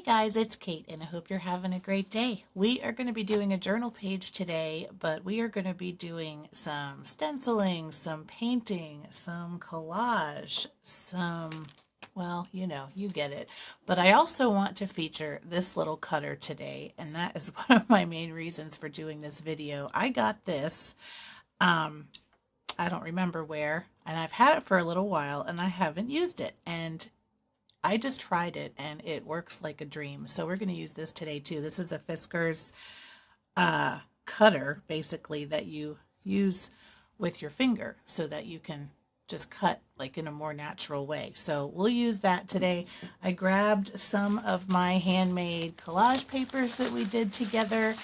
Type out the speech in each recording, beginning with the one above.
guys, it's Kate, and I hope you're having a great day. We are going to be doing a journal page today, but we are going to be doing some stenciling, some painting, some collage, well, you get it. But I also want to feature this little cutter today, and that is one of my main reasons for doing this video. I got this, I don't remember where, and I've had it for a little while, and I haven't used it, and I just tried it and it works like a dream. So we're going to use this today too. This is a Fisker's cutter, basically, that you use with your finger so that you can just cut like in a more natural way. So we'll use that today. I grabbed some of my handmade collage papers that we did together.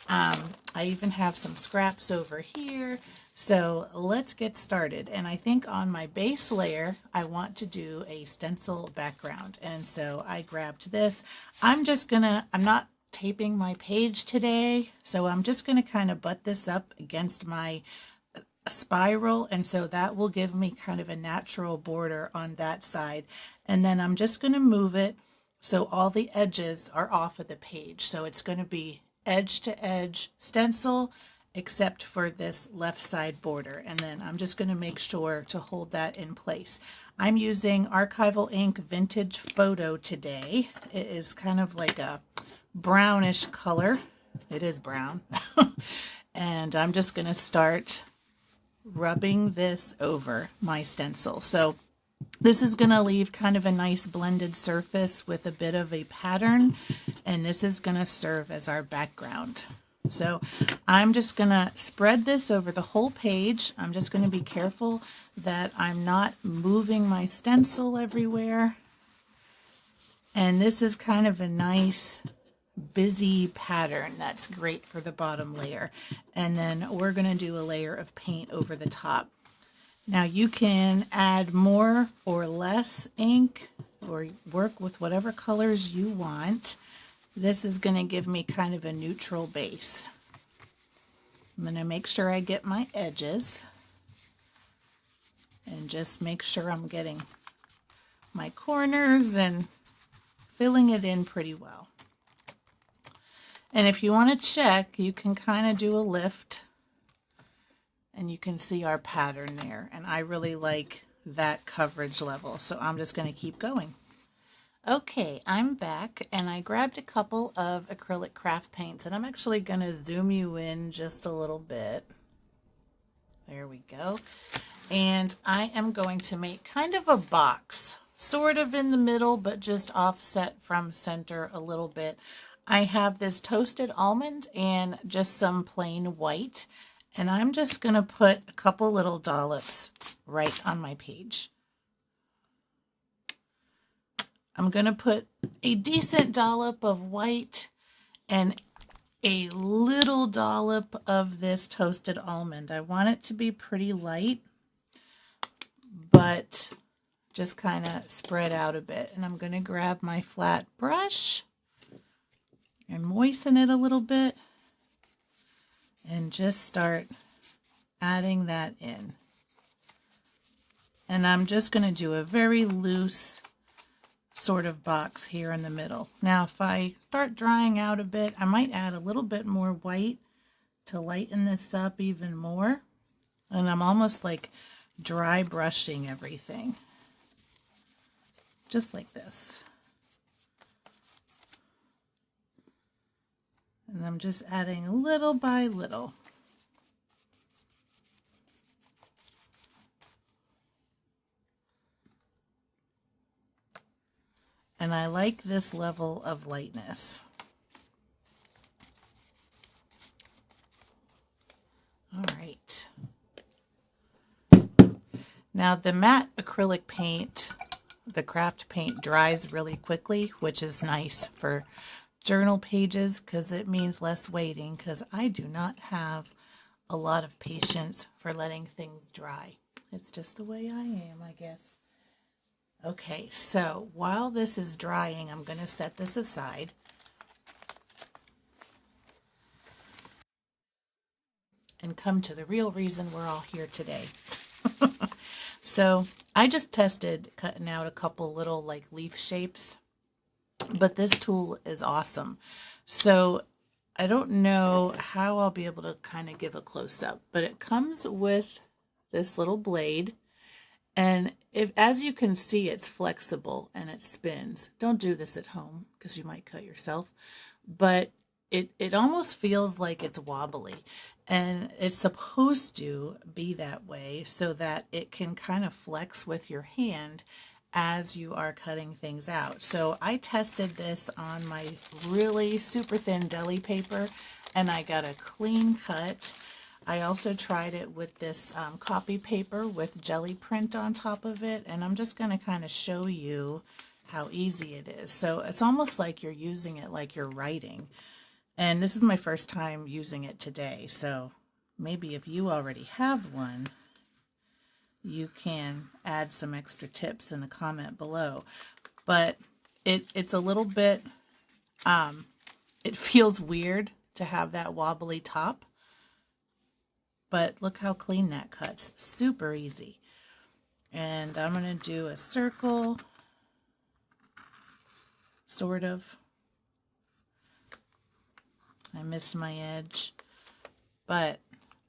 I even have some scraps over here. So let's get started. And I think on my base layer, I want to do a stencil background. And so I grabbed this. I'm not taping my page today. So I'm just going to kind of butt this up against my spiral. And so that will give me kind of a natural border on that side. And then I'm just going to move it so all the edges are off of the page. So it's going to be edge to edge stencil, except for this left side border. And then I'm just going to make sure to hold that in place. I'm using Archival Ink Vintage Photo today. It is kind of like a brownish color. It is brown. And I'm just going to start rubbing this over my stencil. So this is going to leave kind of a nice blended surface with a bit of a pattern. And this is going to serve as our background. So I'm just going to spread this over the whole page. I'm just going to be careful that I'm not moving my stencil everywhere. And this is kind of a nice busy pattern that's great for the bottom layer. And then we're going to do a layer of paint over the top. Now you can add more or less ink or work with whatever colors you want. This is going to give me kind of a neutral base. I'm going to make sure I get my edges and just make sure I'm getting my corners and filling it in pretty well. And if you want to check, you can kind of do a lift and you can see our pattern there. And I really like that coverage level, so I'm just going to keep going. Okay, I'm back and I grabbed a couple of acrylic craft paints and I'm actually going to zoom you in just a little bit. There we go. And I am going to make kind of a box, sort of in the middle, but just offset from center a little bit. I have this toasted almond and just some plain white, and I'm just going to put a couple little dollops right on my page. I'm going to put a decent dollop of white and a little dollop of this toasted almond. I want it to be pretty light, but just kind of spread out a bit. And I'm going to grab my flat brush and moisten it a little bit and just start adding that in. And I'm just going to do a very loose sort of box here in the middle. Now if I start drying out a bit, I might add a little bit more white to lighten this up even more. And I'm almost like dry brushing everything. Just like this. And I'm just adding little by little. And I like this level of lightness. All right. Now the matte acrylic paint, the craft paint, dries really quickly, which is nice for journal pages because it means less waiting, because I do not have a lot of patience for letting things dry. It's just the way I am, I guess. Okay, so while this is drying, I'm going to set this aside. And come to the real reason we're all here today. So I just tested cutting out a couple little like leaf shapes but this tool is awesome. So I don't know how I'll be able to kind of give a close-up, but it comes with this little blade. And if, as you can see, it's flexible and it spins. Don't do this at home because you might cut yourself. But it almost feels like it's wobbly. And it's supposed to be that way so that it can kind of flex with your hand as you are cutting things out. So I tested this on my really super thin deli paper and I got a clean cut. I also tried it with this copy paper with jelly print on top of it, and I'm just going to kind of show you how easy it is. So it's almost like you're using it like you're writing. And this is my first time using it today, so maybe if you already have one, you can add some extra tips in the comment below. But it's a little bit, it feels weird to have that wobbly top. But look how clean that cuts. Super easy. And I'm going to do a circle, sort of. I missed my edge. But,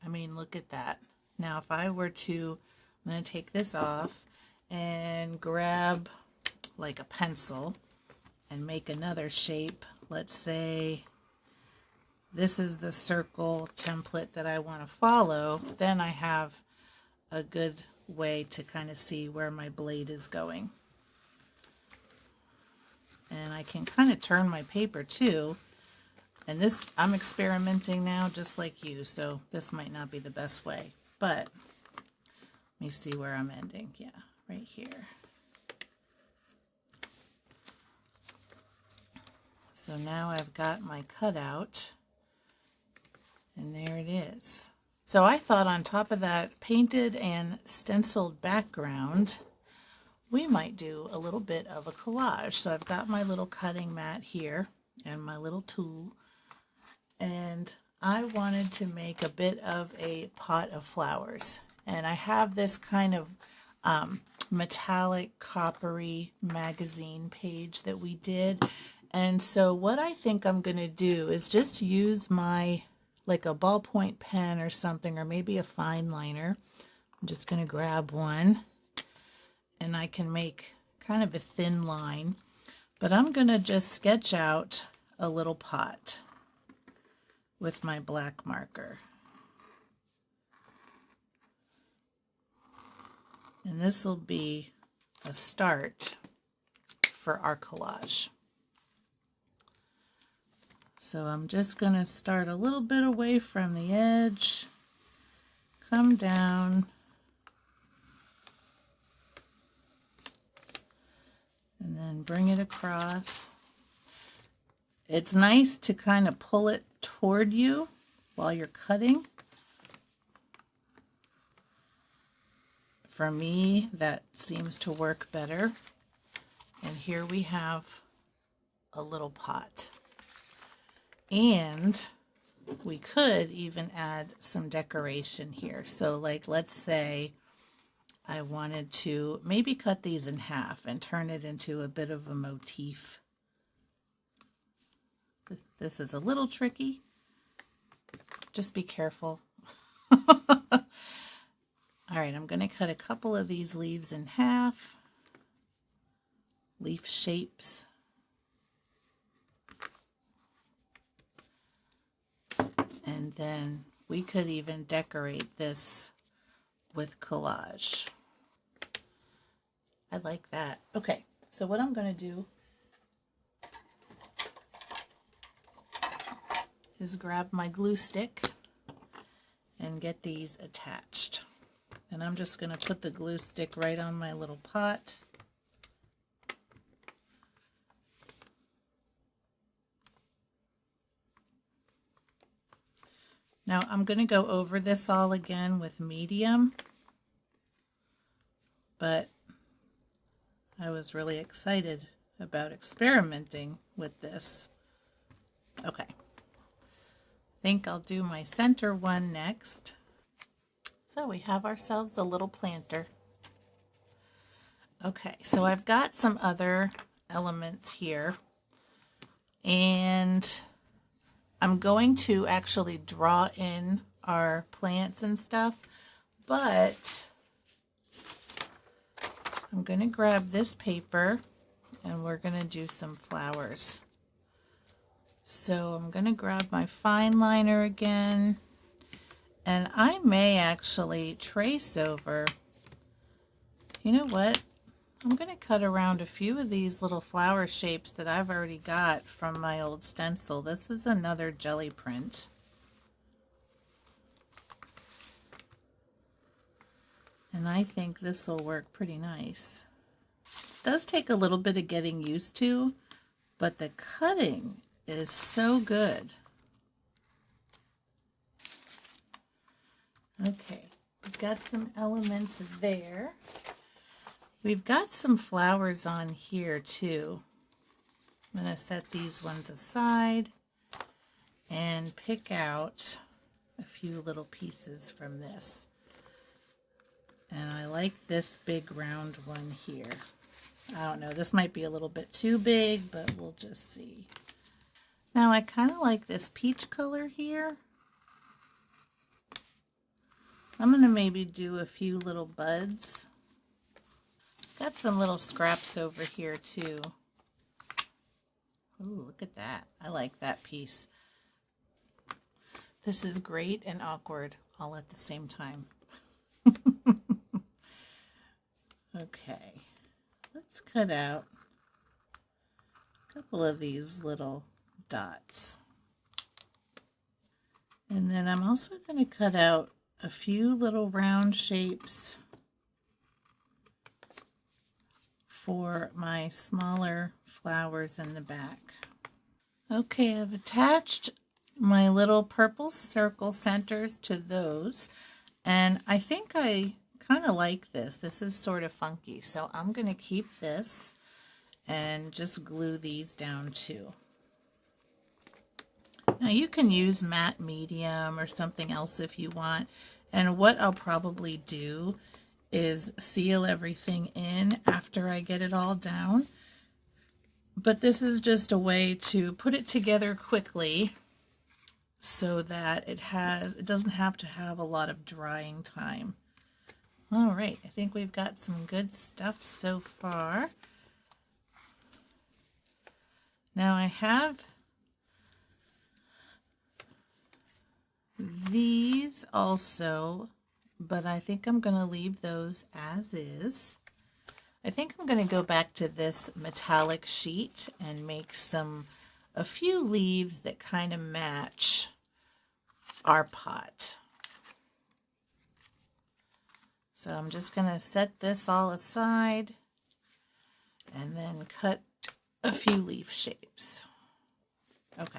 I mean, look at that. Now, if I were to, I'm going to take this off and grab like a pencil and make another shape. Let's say this is the circle template that I want to follow. Then I have a good way to kind of see where my blade is going. And I can kind of turn my paper too. And this, I'm experimenting now just like you, so this might not be the best way. But let me see where I'm ending. Yeah, right here. So now I've got my cutout. And there it is. So I thought on top of that painted and stenciled background, we might do a little bit of a collage. So I've got my little cutting mat here and my little tool. And I wanted to make a bit of a pot of flowers. And I have this kind of metallic coppery magazine page that we did. And so what I think I'm going to do is just use my like a ballpoint pen or something, or maybe a fine liner. I'm just going to grab one and I can make kind of a thin line, but I'm going to just sketch out a little pot with my black marker. And this will be a start for our collage. So I'm just going to start a little bit away from the edge, come down, and then bring it across. It's nice to kind of pull it toward you while you're cutting. For me, that seems to work better. And here we have a little pot. And we could even add some decoration here. So like, let's say I wanted to maybe cut these in half and turn it into a bit of a motif. This is a little tricky. Just be careful. All right, I'm going to cut a couple of these leaves in half. Leaf shapes. And then we could even decorate this with collage. I like that. Okay, so what I'm going to do is grab my glue stick and get these attached. And I'm just going to put the glue stick right on my little pot. Now I'm going to go over this all again with medium, but I was really excited about experimenting with this. Okay, I think I'll do my center one next. So we have ourselves a little planter. Okay, so I've got some other elements here And I'm going to actually draw in our plants and stuff, but I'm going to grab this paper and we're going to do some flowers. So I'm going to grab my fine liner again, and I may actually trace over. You know what? I'm going to cut around a few of these little flower shapes that I've already got from my old stencil. This is another jelly print. And I think this will work pretty nice. It does take a little bit of getting used to, but the cutting is so good. Okay, we've got some elements there. We've got some flowers on here too. I'm going to set these ones aside and pick out a few little pieces from this. And I like this big round one here. I don't know, this might be a little bit too big, but we'll just see. Now I kind of like this peach color here. I'm going to maybe do a few little buds. Got some little scraps over here too. Ooh, look at that. I like that piece. This is great and awkward all at the same time. Okay, let's cut out a couple of these little dots. And then I'm also going to cut out a few little round shapes for my smaller flowers in the back. Okay, I've attached my little purple circle centers to those, and I think I kind of like this. This is sort of funky, so I'm going to keep this and just glue these down too. Now you can use matte medium or something else if you want, and what I'll probably do is seal everything in after I get it all down. But this is just a way to put it together quickly so that it doesn't have to have a lot of drying time. All right, I think we've got some good stuff so far. Now I have these also, but I think I'm going to leave those as is. I think I'm going to go back to this metallic sheet and make a few leaves that kind of match our pot. So I'm just going to set this all aside and then cut a few leaf shapes. Okay.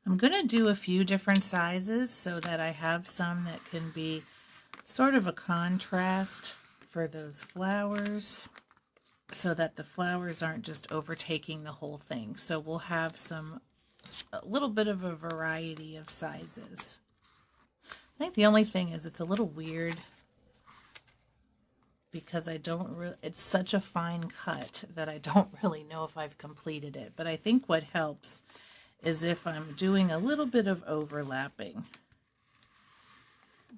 I'm going to do a few different sizes so that I have some that can be sort of a contrast for those flowers, so that the flowers aren't just overtaking the whole thing. So we'll have a little bit of a variety of sizes. I think the only thing is it's a little weird because it's such a fine cut that I don't really know if I've completed it. But I think what helps is if I'm doing a little bit of overlapping.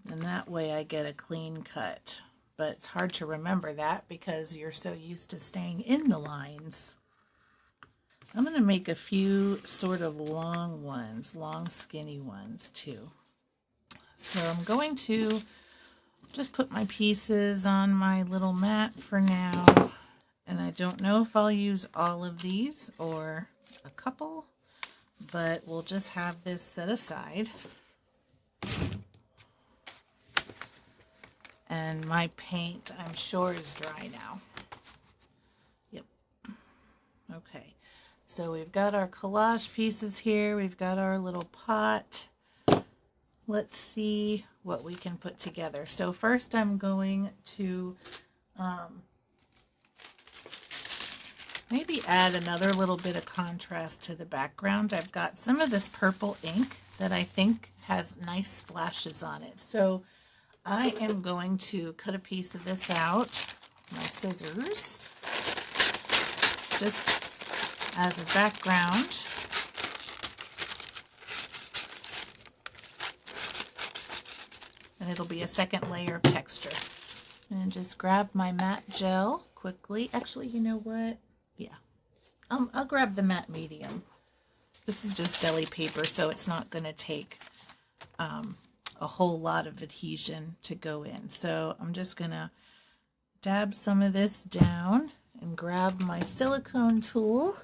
And that way I get a clean cut. But it's hard to remember that because you're so used to staying in the lines. I'm going to make a few sort of long ones, long skinny ones too. So I'm going to just put my pieces on my little mat for now. And I don't know if I'll use all of these or a couple, but we'll just have this set aside. And my paint, I'm sure, is dry now. Yep. Okay. So we've got our collage pieces here. We've got our little pot. Let's see what we can put together. So first I'm going to maybe add another little bit of contrast to the background. I've got some of this purple ink that I think has nice splashes on it. So I am going to cut a piece of this out with my scissors. just as a background. And it'll be a second layer of texture. And just grab my matte gel quickly. Actually, you know what? Yeah, I'll grab the matte medium. This is just deli paper, so it's not going to take a whole lot of adhesion to go in. So I'm just going to dab some of this down and grab my silicone tool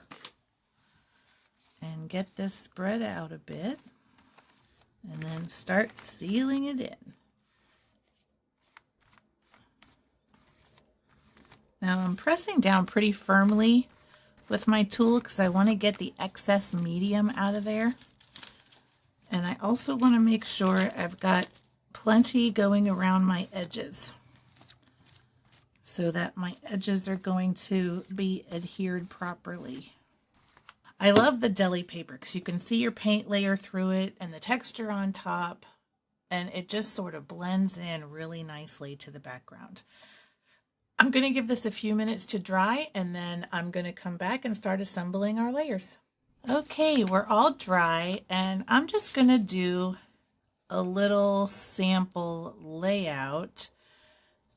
and get this spread out a bit, and then start sealing it in. Now I'm pressing down pretty firmly with my tool because I want to get the excess medium out of there. And I also want to make sure I've got plenty going around my edges so that my edges are going to be adhered properly. I love the deli paper because you can see your paint layer through it and the texture on top, and it just sort of blends in really nicely to the background. I'm going to give this a few minutes to dry, and then I'm going to come back and start assembling our layers. Okay, we're all dry, and I'm just going to do a little sample layout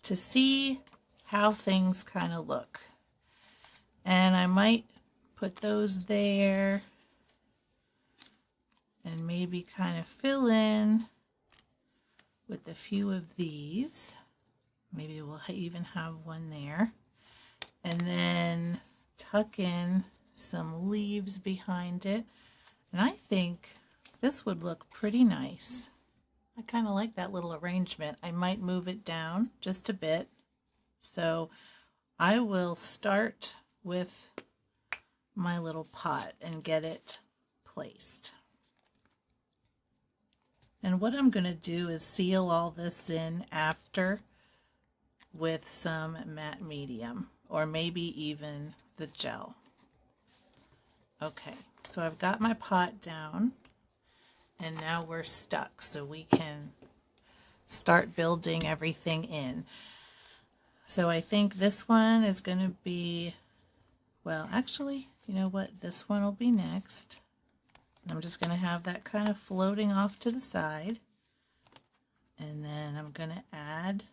to see how things kind of look. And I might put those there and maybe kind of fill in with a few of these. Maybe we'll even have one there. And then tuck in some leaves behind it. And I think this would look pretty nice. I kind of like that little arrangement. I might move it down just a bit. So I will start with my little pot and get it placed. And what I'm going to do is seal all this in after with some matte medium, or maybe even the gel. Okay, so I've got my pot down, and now we're stuck, so we can start building everything in. So I think this one is going to be, well, actually, you know what? This one will be next. I'm just going to have that kind of floating off to the side. And then I'm going to add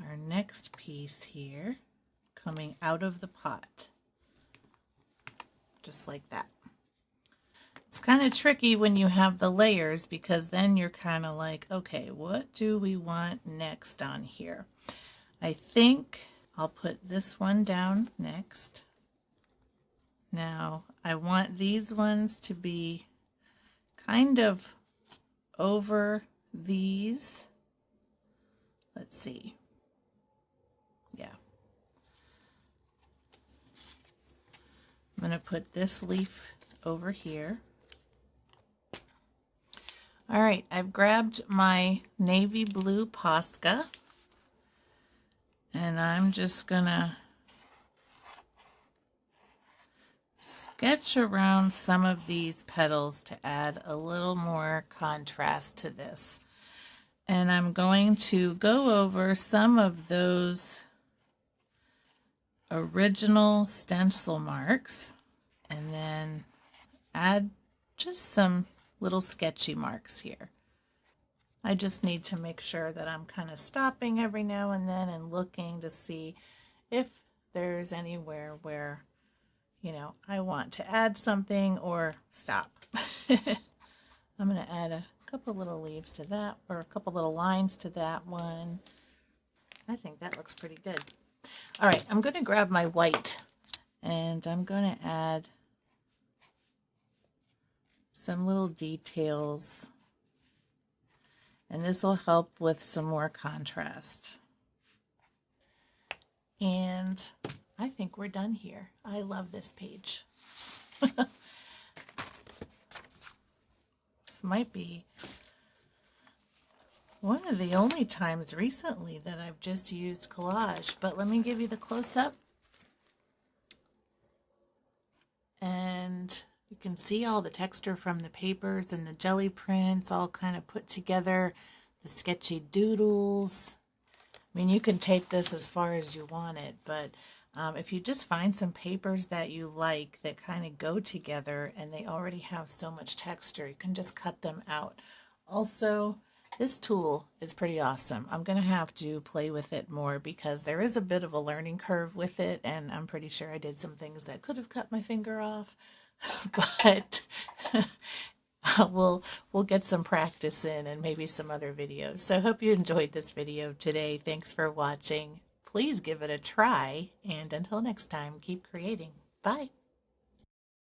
our next piece here, coming out of the pot. Just like that. It's kind of tricky when you have the layers, because then you're kind of like, okay, what do we want next on here? I think I'll put this one down next. Now, I want these ones to be kind of over these. Let's see. Yeah. I'm going to put this leaf over here. All right, I've grabbed my navy blue Posca, and I'm just going to sketch around some of these petals to add a little more contrast to this. And I'm going to go over some of those original stencil marks and then add just some little sketchy marks here. I just need to make sure that I'm kind of stopping every now and then and looking to see if there's anywhere where, you know, I want to add something or stop. I'm going to add a couple little leaves to that, or a couple little lines to that one. I think that looks pretty good. All right, I'm going to grab my white, and I'm going to add some little details, and this will help with some more contrast. And I think we're done here. I love this page. This might be one of the only times recently that I've just used collage, but let me give you the close-up. And you can see all the texture from the papers and the jelly prints all kind of put together, the sketchy doodles. I mean, you can take this as far as you want it, but If you just find some papers that you like that kind of go together and they already have so much texture, you can just cut them out. Also, this tool is pretty awesome. I'm going to have to play with it more because there is a bit of a learning curve with it, and I'm pretty sure I did some things that could have cut my finger off, but we'll get some practice in and maybe some other videos. So I hope you enjoyed this video today. Thanks for watching. Please give it a try, and until next time, keep creating. Bye.